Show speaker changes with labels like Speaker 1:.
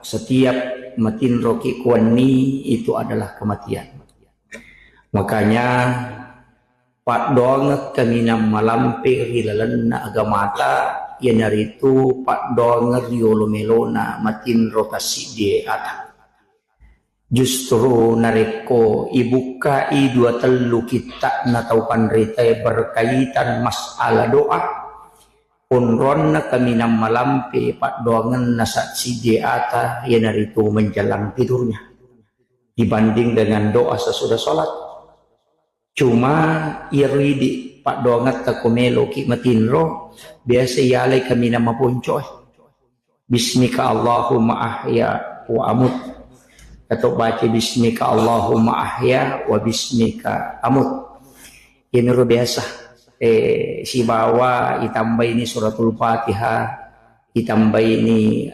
Speaker 1: setiap matin roki kuani itu adalah kematian. Makanya Pak Dong kami malampe hilalan na agamata yan narito Pak Dong riolo melona matin rotasi di ata. Justru nareko ibuka dua telu kita na taupan rite berkaitan masalah doa. Unron na kami malampe Pak Dongan na saksi di ata yan narito menjelang tidurnya dibanding dengan doa sesudah sholat. Cuma iri di Pak Dongat takumelo ki matinro biasa yalay kami na mapuncoy. Bismika Allahumma ahya wa amut. Atau baca bismika Allahumma ahya wa bismika amut. Ini biasa. Si bawa itambah ini suratul Fatihah, itambah ini